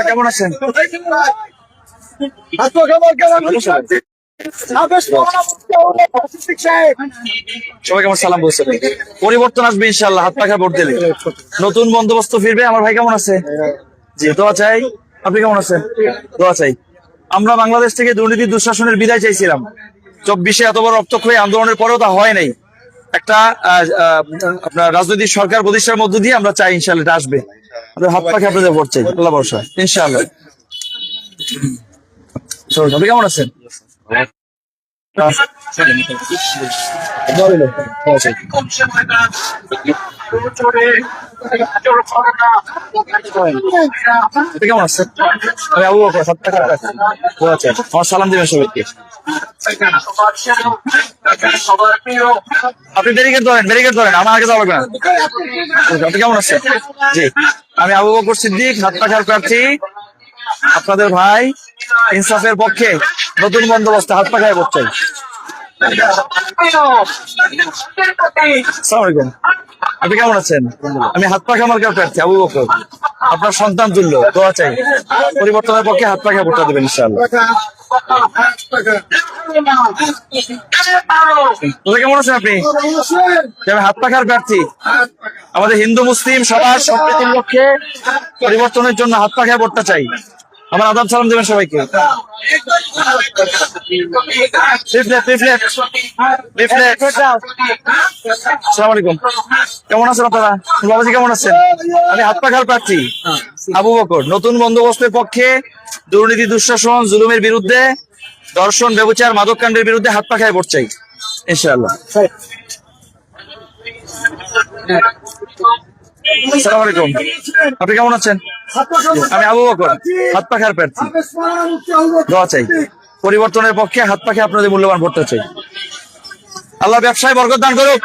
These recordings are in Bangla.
কেমন আছেন? সবাই কেমন সালাম বলছেন? পরিবর্তন আসবে ইনশাল্লাহ, হাত পাখা ভোট দিলে নতুন বন্দোবস্ত ফিরবে। আমার ভাই কেমন আছে? জি, দোয়া চাই। আপনি কেমন আছেন? দোয়া চাই। আমরা বাংলাদেশ থেকে দুর্নীতি দুঃশাসনের বিদায় চাইছিলাম। 24-এ এত বড় রক্তক্ষয়ী আন্দোলনের পরেও তা হয় নাই। একটা আপনার রাজনৈতিক সরকার প্রতিষ্ঠার মধ্য দিয়ে আমরা চাই ইনশাল্লাহ এটা আসবে। হাত পাখা আপনাদের ভোট চাই, আল্লাহ ভরসা ইনশাআল্লাহ। আপনি কেমন আছেন? কেমন আছেন? আমি আবু বকর, হাত পাখা আমার সালাম দিবেন সবাইকে। আপনি ব্যারিকেড ধরেন, আমার আগে যাওয়া লাগবে না। আপনি কেমন আছেন? জি, আমি আবু বকর সিদ্দিক, হাত পাখার প্রার্থী, আপনাদের ভাই। ইনসাফের পক্ষে নতুন বন্দোবস্ত, হাত পাখায় ভোট চাই। আসসালামু আলাইকুম। আপনি কেমন আছেন? আমি হাত পাখা মার্কার প্রার্থী আবু বকর, আপনার সন্তান তুল্য, দোয়া চাই। পরিবর্তনের পক্ষে হাত পাখা ভোটটা দেবেন ইনশাআল্লাহ। কেমন আছেন আপনি? আমি হাত পাখার প্রার্থী, আমাদের হিন্দু মুসলিম সবার সম্প্রীতির লক্ষ্যে পরিবর্তনের জন্য হাত পাখায় ভোটটা চাই। আমার আদাব সালাম দেবেন সবাইকে। আসসালামু আলাইকুম। কেমন আছেন আপনারা? বাবাজি কেমন আছেন? আমি হাত পাখার প্রার্থী আবু বকর, নতুন বন্দোবস্তের পক্ষে, দুর্নীতি দুঃশাসন জুলুমের বিরুদ্ধে, ধর্ষণ ব্যভিচার মাদককাণ্ডের বিরুদ্ধে হাত পাখায় ভোট চাই ইনশাআল্লাহ। আসসালামু আলাইকুম। আপনি কেমন আছেন? আমি আবু বকর, হাত পাখার প্রার্থী, দোয়া চাই। পরিবর্তনের পক্ষে হাত পাখে আপনাদের মূল্যবান ভোটটা চাই। আল্লাহ ব্যবসায় বরকত দান করুক।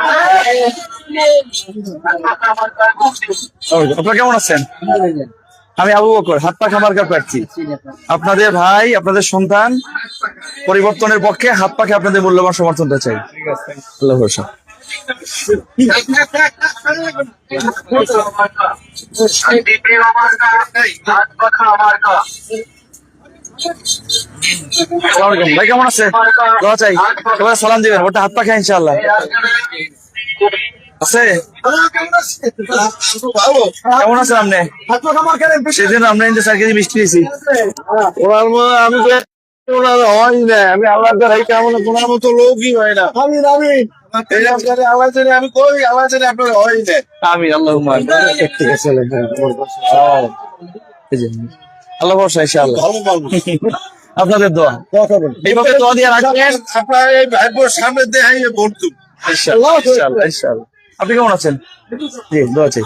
আপনারা কেমন আছেন? আমি আবু বকর, হাত পাখা মার্কার প্রার্থী, আপনাদের ভাই, আপনাদের সন্তান। পরিবর্তনের পক্ষে হাত পাখে আপনাদের মূল্যবান সমর্থনটা চাই। আল্লাহ ভরসা। ভাই কেমন আছে? দোয়া চাই, সবাই সালাম দিবেন, ওটা হাত পাখা ইনশাআল্লাহ আছে। কেমন আছেন আপনি? সেদিন আমরা কিন্তু 4 কেজি মিষ্টি দিয়েছি। আমি হয় না, আমি আল্লাহ কেমন ওনার মতো লোকই হয় না। আমি কই আল্লাহ জানি আপনার হয় না। আমি আল্লাহ আল্লাহ ভরসা ইনশাআল্লাহ। আপনাদের দোয়া, এইভাবে দোয়া দিয়ে রাখবেন। আপনার এই ভাইবোর সামনে দেখাই ভোট দেব ইনশাআল্লাহ ইনশাআল্লাহ। আপনি কেমন আছেন? জি, দোয়া চাই।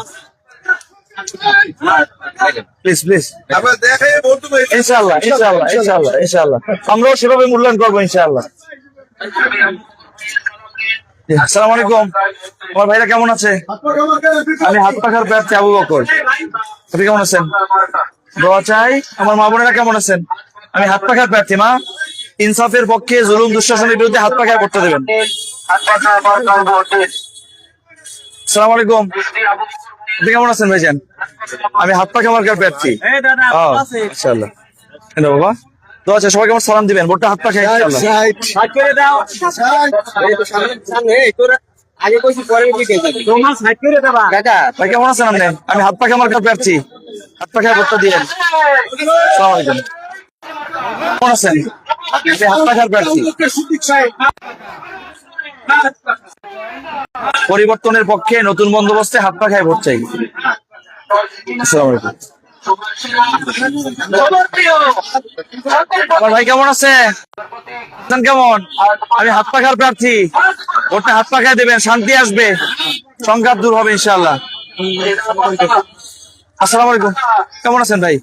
প্লিজ ইনশাআল্লাহ ইনশাআল্লাহ ইনশাআল্লাহ ইনশাআল্লাহ। আমরাও সেভাবে মূল্যায়ন করবো ইনশাআল্লাহ। আসসালামু আলাইকুম। আমার ভাইরা কেমন আছে? আমি হাত পাখার প্রার্থী আবু বকর। আপনি কেমন আছেন? দোয়া চাই। আমার মা বোনেরা কেমন আছেন? আমি হাত পাখার প্রার্থী মা। ইনসাফের পক্ষে, জুলুম দুঃশাসনের বিরুদ্ধে হাত পাখায় করতে দেবেন। আসসালামু আলাইকুম। আপনি কেমন আছেন ভাইজান? আমি হাত পাখা মার্কার প্রার্থী। ইনশাআল্লাহ। বাবা দোয়া চাই, সবাই কেমন সালাম দিবেন, ভোটটা হাত পাখায় ইনশাআল্লাহ। ভাই কেমন আছেন আপনি? আমি হাত পাখা মার্কার প্রার্থী, হাত পাখায় ভোটটা দিবেন। আসসালামু আলাইকুম। কেমন আছেন? হাত পাখার প্রার্থী, পরিবর্তনের পক্ষে, নতুন বন্দোবস্তে হাত পাখায় ভোট চাই। আসসালামু আলাইকুম। আমার ভাই কেমন আছে? কেমন? আমি হাত পাখার প্রার্থী, ভোটটা হাত পাখায় দেবেন, শান্তি আসবে, সংঘাত দূর হবে ইনশাআল্লাহ। আসসালামু আলাইকুম। কেমন আছেন ভাই?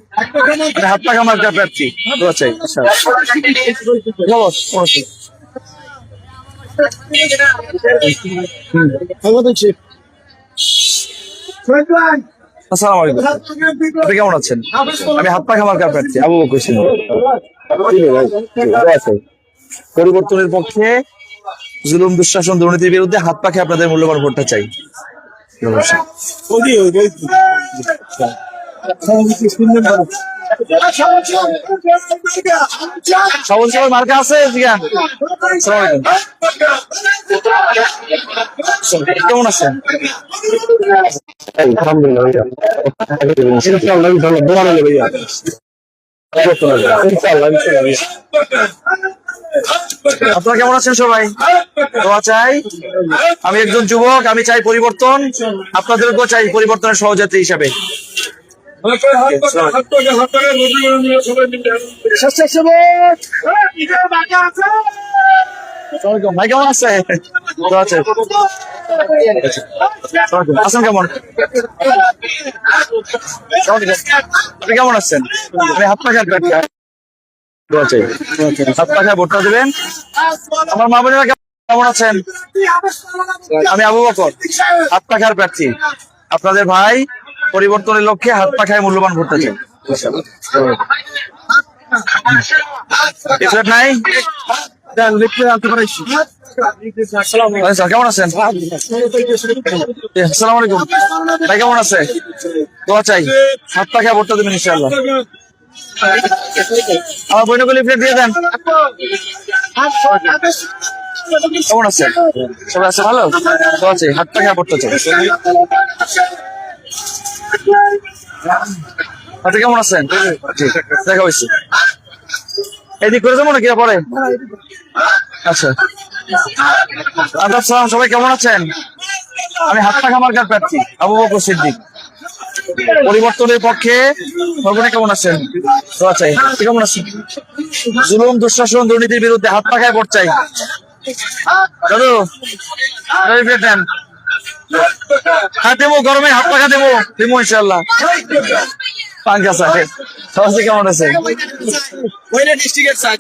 হাত পাখা মার্কার প্রার্থী, দোয়া চাই ইনশাআল্লাহ। আসসালামু আলাইকুম। আপনি কেমন আছেন? আমি হাত পাখা মার্কার প্রার্থী আবু বকর সিদ্দিক। পরিবর্তনের পক্ষে, জুলুম দুঃশাসন দুর্নীতির বিরুদ্ধে হাত পাখে আপনাদের মূল্যবান ভোটটা চাই। সবল সবল মার্কা আছে জিগান। আসসালামু আলাইকুম, কেমন আছেন? আলহামদুলিল্লাহ ভাইয়া। ইনশাআল্লাহ ইনশাআল্লাহ দোয়া রইলো ভাইয়া। ইনশাআল্লাহ ভাইয়া। আপনারা কেমন আছেন সবাই? দোয়া চাই। আমি একজন যুবক, আমি চাই পরিবর্তন, আপনাদেরকেও চাই পরিবর্তনের সহযাত্রী হিসাবে। ভাই কেমন আছে? দোয়া চাই। আছেন কেমন? আপনি কেমন আছেন? আমি হাত পা খাট দোয়া চাই। হাত পা খায় ভোটটা দেবেন। আমার মা বোনেরা কেমন আছেন? আমি আবু বকর, হাত পাখার প্রার্থী। আপনাদের ভাই পরিবর্তনের লক্ষ্যে হাত পাখায় মূল্যবান ভোটটা চাই। নাই কেমন আছেন? আসসালামু আলাইকুম ভাই, কেমন আছে? দোয়া চাই, হাত পাখায় ভোটটা দেবেন ইনশাআল্লাহ। আমার বইনকে লিফলেট দিয়ে দেন। কেমন আছেন সবাই? আছে ভালো? তো আছে, হাত পাখা পড়তে চাই। আপনি কেমন আছেন? দেখা হয়েছে। এদিক করে যাবো নাকি পরে? আচ্ছা, আদাব সালাম, সবাই কেমন আছেন? আমি হাত পাখা মার্কার প্রার্থী আবু বকর সিদ্দিক, পরিবর্তনের পক্ষে। সর্বনে কেমন আছেন? দোয়া চাই। কেমন আছেন? জুলুম, দুঃশাসন, দুর্নীতির বিরুদ্ধে হাত পাখায় ভোট চাই। দাদু দেন, হ্যাঁ দেবো, গরমে হাত পাখা দেবো, দেবো ইনশাল্লাহ। পাঙ্খা চাই। সবাই কেমন আছে?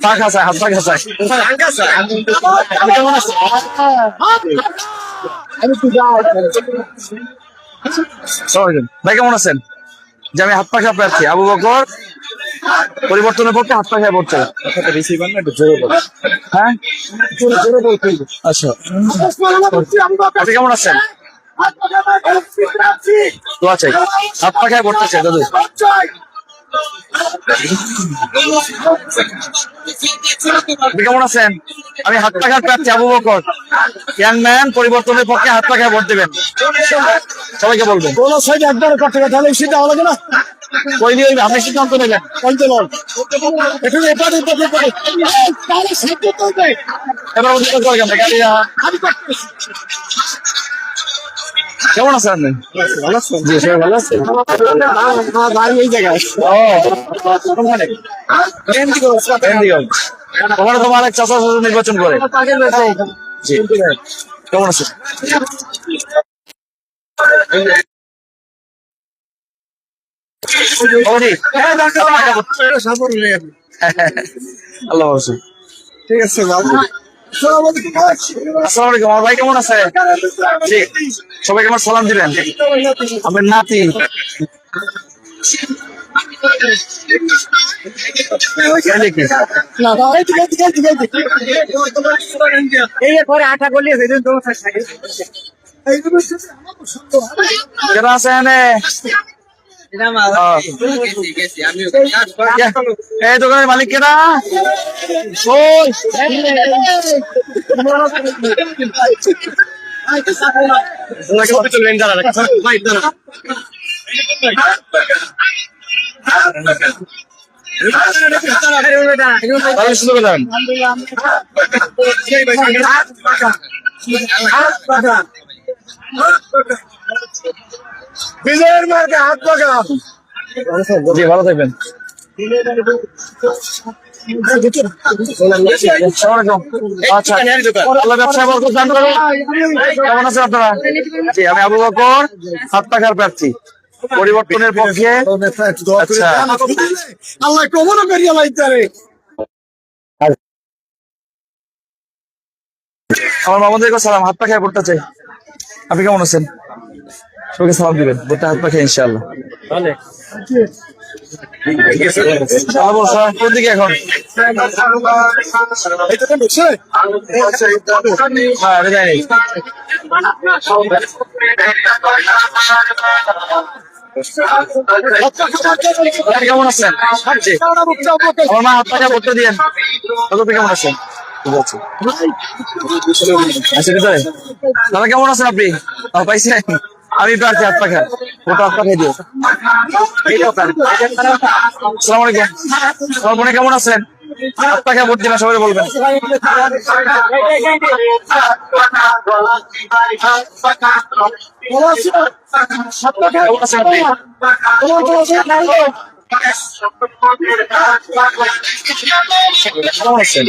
পাখা চাই, হাত পাখা চাই। কেমন আছে? ভাই কেমন আছেন? যে আমি হাত পাখা প্রার্থী আবু বকর, পরিবর্তনের পক্ষে হাত পাখায় ভোট চাই। হ্যাঁ আচ্ছা, আপনি কেমন আছেন? দোয়া চাই, হাত পাখায় ভোট চাই দাদু। আপনি কেমন আছেন? আমি হাত পাখার প্রার্থী আবু বকর, ইয়াং ম্যান, পরিবর্তনের পক্ষে হাত পাখায় ভোট দেবেন। সবাইকে বলবেন কইলি ওই আপনি সিদ্ধান্ত নেবেন। এবার কেমন আছেন আপনি? ভালো আছেন? জি সবাই ভালো আছেন। এই জায়গায় ওখানে তোমার এক চাচা নির্বাচন করে। জি কেমন আছেন? আল্লাহ ঠিক আছে। আসসালামু আলাইকুম, আমার ভাই কেমন আছে? সবাইকে আমার সালাম দিবেন। আমার নাতি আটা করলে আছে এনে এই দোকানের মালিক কেনা? বিজয়ের মার্কে হাত পাখা। জি ভালো থাকবেন। আচ্ছা, ব্যবসায় বরকত দান করুন। কেমন আছেন আপনারা? জি আমি আবু বকর, হাত পাখার প্রার্থী, পরিবর্তনের পক্ষে। আচ্ছা, আল্লাহ কবর করিয়া লাইতে। আমার মামাদেরকে সালাম, হাত পাখায় ভোটটা চাই। আপনি কেমন আছেন? সবাইকে সালাম দিবেন, ভোটটা হাত পাখায় ইনশাআল্লাহ। কোন দিকে এখন? আপনি কেমন আছেন? জি। আমার মা হাত পাখা ভোটটা দিয়েন। আপনি কেমন আছেন? ঠিক আছে। আচ্ছা, ভিতরে। দাদা কেমন আছেন আপনি? পাইছেন? আমি প্রার্থী হাত পাখা ভোট হাত পাখাই দিও। সালাম আলাইকুম। আমার বোনে কেমন আছেন? হাত পাখা ভোট দিবেন, সবাই বলবেন। কেমন আছেন আপনি? কেমন আছেন?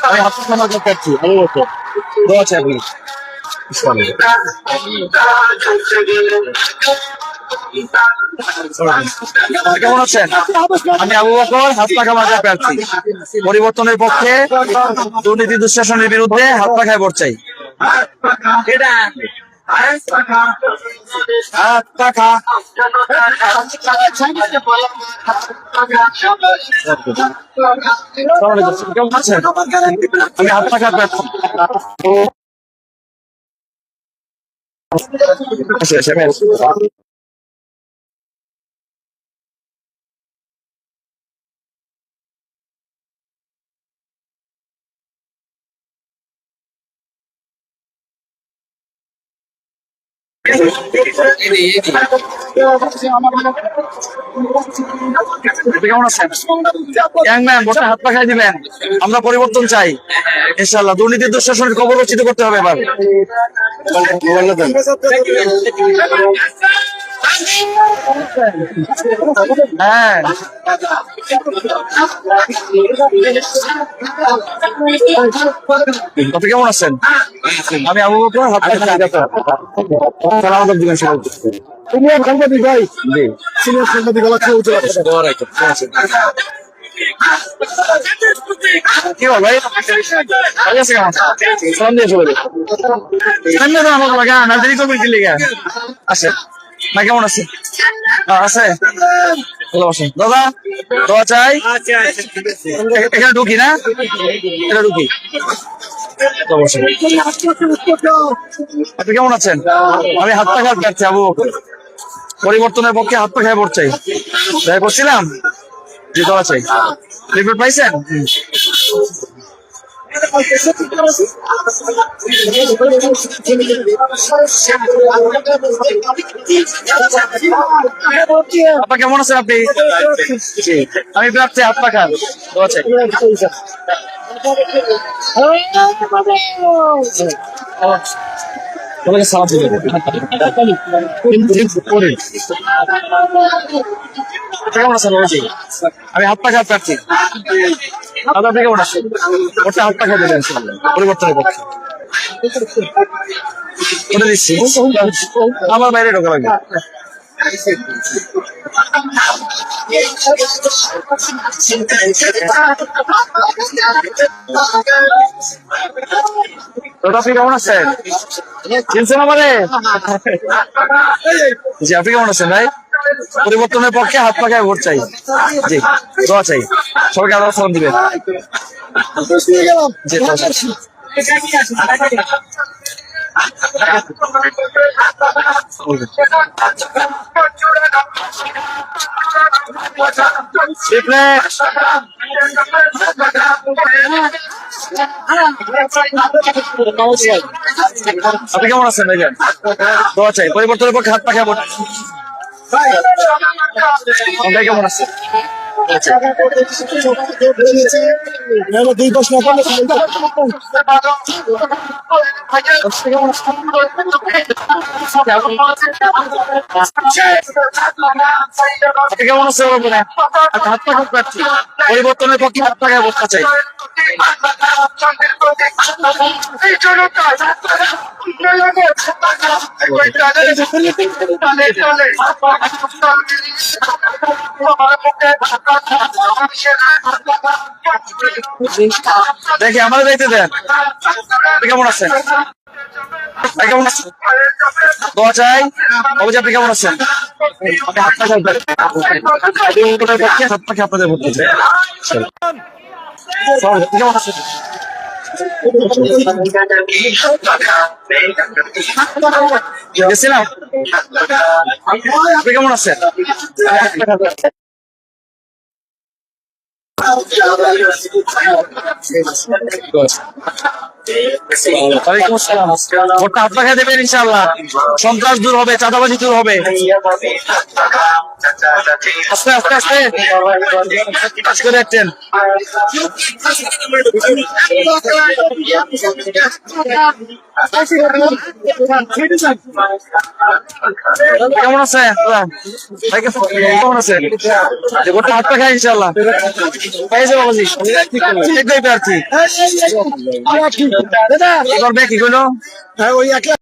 আমি হাত পাখা আমার প্রার্থী। আমি বলছি দোয়া চাই আপনি। কেমন আছেন? আমি আবু বকর, হাত পাখা মার্কার প্রার্থী। পরিবর্তনের পক্ষে, দুর্নীতি দুঃশাসনের বিরুদ্ধে হাত পাখায় ভোট চাই। হাত পাখা। কেমন আছেন? আমি হাত পাখার প্রার্থী। কেমন আছেন? ইয়াংম্যান, ভোটে হাত পাখায় দিবেন। আমরা পরিবর্তন চাই ইনশাল্লাহ। দুর্নীতি দুঃশাসনের কবর রচিত করতে হবে এবার। হ্যাঁ, আপনি কেমন আছেন? আমি আবু বকর, হাত পাখা। সালাম দিবেন সবাই। তুমি সাংবাদিক ভাই? জি, সিনিয়র সাংবাদিক কি বল ভাই? ভালো আছে কেমন? সালাম দিয়ে চলে আমার লাগা না দেরি করবেন কি লেগে আসে না? কেমন আছে? আছে, ভালো আছেন দাদা? দোয়া চাই। এখানে ঢুকি না? এটা ঢুকি। আপনি কেমন আছেন? আমি হাত পাখার প্রার্থী আবু বকর। পরিবর্তনের পক্ষে হাত পাখায় ভোট চাই। দেখা করছিলাম, জি দোয়া চাই। রিপোর্ট পাইছেন? আপা কেমন আছেন আপনি? আমি প্রার্থী হাত পাখার, দোয়া চাই। তোমাকে সালাম দিবেন। কেমন আছেন বাবাজি? আমি হাত পাখার প্রার্থী। দাদা আপনি কেমন আছেন? ওটা হাত পাখা দেবেন পরিবর্তনের পক্ষে। ওটা দিচ্ছি, আমার বাইরে ঢোকা লাগবে। আপনি কেমন আছেন? চিনছেন আমারে? জি, আপনি কেমন আছেন ভাই? পরিবর্তনের পক্ষে হাত পাখায় ভোট চাই। জি, দোয়া চাই। সবাইকে আলাদা সালাম দিবেন। জি, আপনি কেমন আছেন ভাইজান? দোয়া চাই। পরিবর্তনের পক্ষে হাত পাখা ভোট। ভাই কেমন আছেন? দুই প্রশ্ন আপনি কেমন আছেন? হাত পাখা প্রার্থী। পরিবর্তনের পক্ষে হাত পাখায় ভোট চাই। দেখি আমাদের দেখতে দেন। আপনি কেমন আছেন? কেমন আছেন? দোয়া চাই। অবশ্যই আপনি কেমন আছেন? হাত পাখা আপনাদের ভোট চাই। কেমন আছেন? গেছিলাম। আপনি কেমন আছেন? ওয়ালাইকুম আসসালাম। ভোটটা হাত পাখা দেবেন ইনশাআল্লাহ। সন্ত্রাস দূর হবে, চাঁদাবাজি দূর হবে। আস্তে আস্তে আস্তে কাজ করে রাখতেন। কেমন আছে কেমন আছে? ভোটটা হাত পাখা ইনশাআল্লাহ পাইছে বাবাজি। প্রার্থী কি করবে কি করলো?